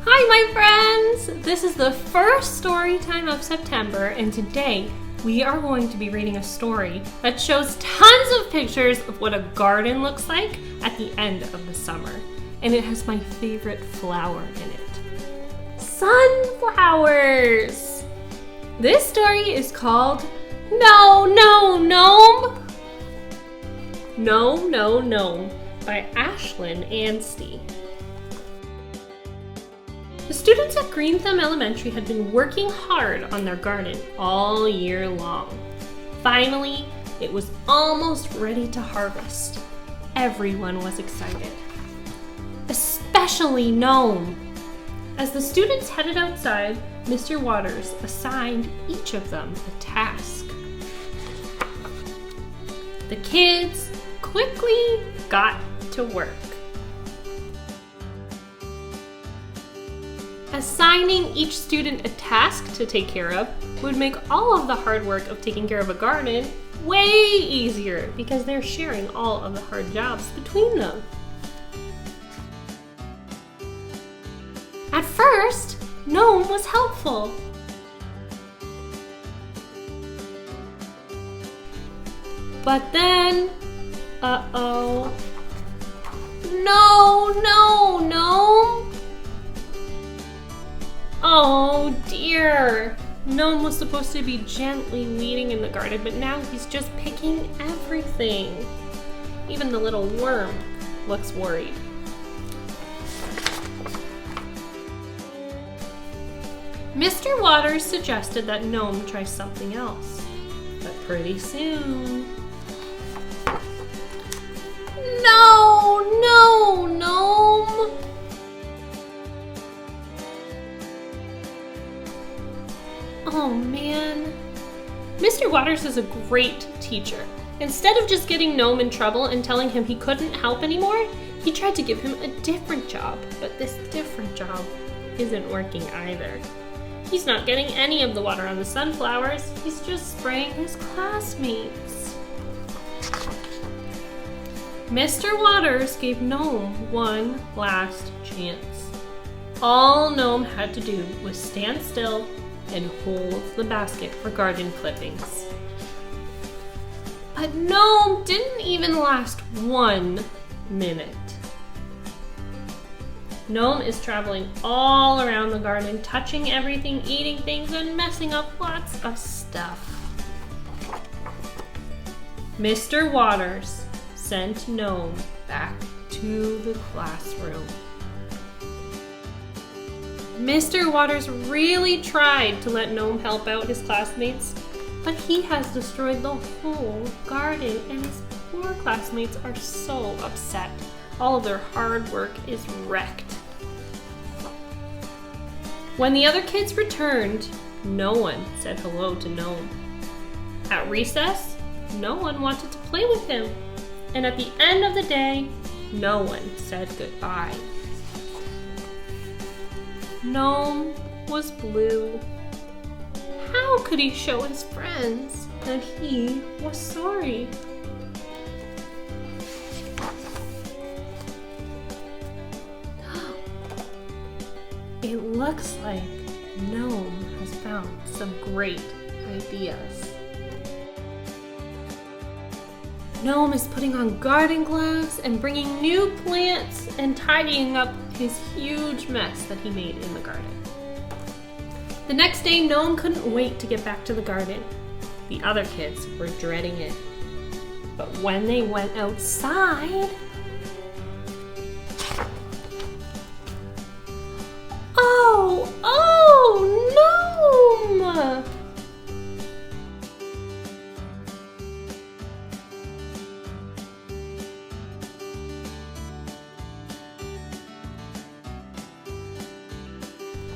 Hi my friends! This is the first story time of September, and today we are going to be reading a story that shows tons of pictures of what a garden looks like at the end of the summer. And it has my favorite flower in it. Sunflowers! This story is called No Gnome! No Gnome by Ashlyn Anstey. The students at Green Thumb Elementary had been working hard on their garden all year long. Finally, it was almost ready to harvest. Everyone was excited, especially Gnome. As the students headed outside, Mr. Waters assigned each of them a task. The kids quickly got to work. Assigning each student a task to take care of would make all of the hard work of taking care of a garden way easier because they're sharing all of the hard jobs between them. At first, Gnome was helpful. But then, uh-oh. No, Gnome! Oh dear! Gnome was supposed to be gently weeding in the garden, but now he's just picking everything. Even the little worm looks worried. Mr. Waters suggested that Gnome try something else, but pretty soon... No, Gnome! Oh man. Mr. Waters is a great teacher. Instead of just getting Gnome in trouble and telling him he couldn't help anymore, he tried to give him a different job, but this different job isn't working either. He's not getting any of the water on the sunflowers, he's just spraying his classmates. Mr. Waters gave Gnome one last chance. All Gnome had to do was stand still and hold the basket for garden clippings. But Gnome didn't even last 1 minute. Gnome is traveling all around the garden, touching everything, eating things, and messing up lots of stuff. Mr. Waters sent Gnome back to the classroom. Mr. Waters really tried to let Gnome help out his classmates, but he has destroyed the whole garden and his poor classmates are so upset. All of their hard work is wrecked. When the other kids returned, no one said hello to Gnome. At recess, no one wanted to play with him. And at the end of the day, no one said goodbye. Gnome was blue. How could he show his friends that he was sorry? It looks like Gnome has found some great ideas. Gnome is putting on garden gloves and bringing new plants and tidying up his huge mess that he made in the garden. The next day, Gnome couldn't wait to get back to the garden. The other kids were dreading it. But when they went outside... Oh, Gnome!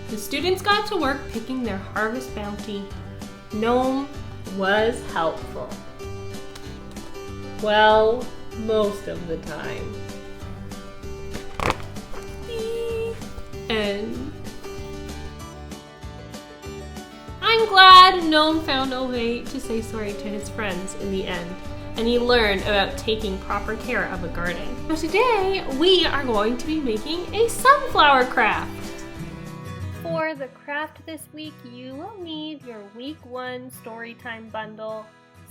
The students got to work picking their harvest bounty. Gnome was helpful. Well, most of the time. The end. I'm glad Gnome found a way to say sorry to his friends in the end, and he learned about taking proper care of a garden. So today, we are going to be making a sunflower craft. For the craft this week, you will need your week 1 storytime bundle,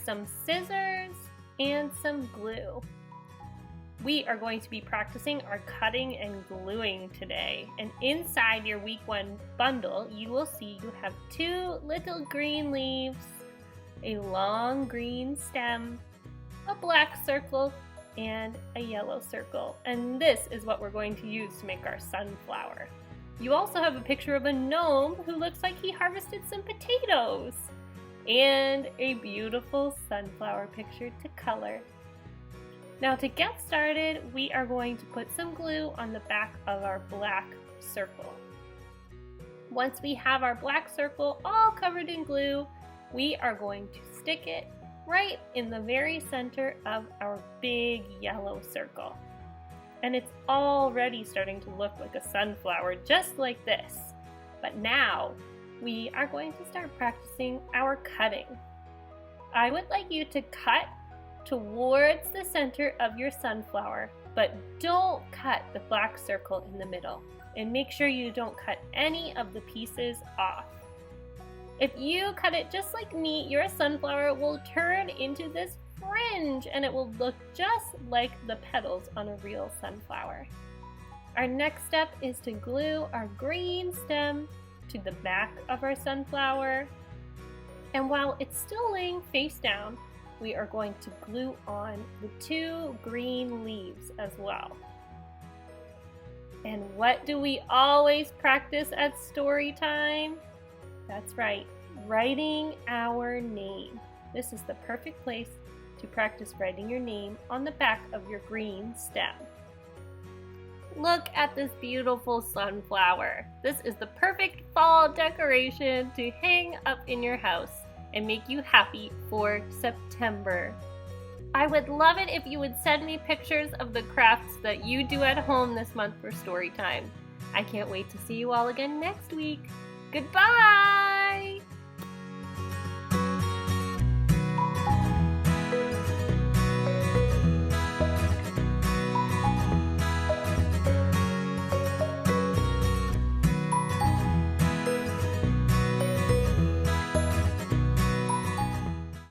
some scissors, and some glue. We are going to be practicing our cutting and gluing today. And inside your week 1 bundle, you will see you have 2 little green leaves, a long green stem, a black circle, and a yellow circle. And this is what we're going to use to make our sunflower. You also have a picture of a gnome who looks like he harvested some potatoes, and a beautiful sunflower picture to color. Now to get started, we are going to put some glue on the back of our black circle. Once we have our black circle all covered in glue, we are going to stick it right in the very center of our big yellow circle. And it's already starting to look like a sunflower, just like this. But now, we are going to start practicing our cutting. I would like you to cut towards the center of your sunflower, but don't cut the black circle in the middle. And make sure you don't cut any of the pieces off. If you cut it just like me, your sunflower will turn into this fringe and it will look just like the petals on a real sunflower. Our next step is to glue our green stem to the back of our sunflower. And while it's still laying face down, we are going to glue on the 2 green leaves as well. And what do we always practice at story time? That's right, writing our name. This is the perfect place to practice writing your name on the back of your green stem. Look at this beautiful sunflower. This is the perfect fall decoration to hang up in your house and make you happy for September. I would love it if you would send me pictures of the crafts that you do at home this month for story time. I can't wait to see you all again next week. Goodbye!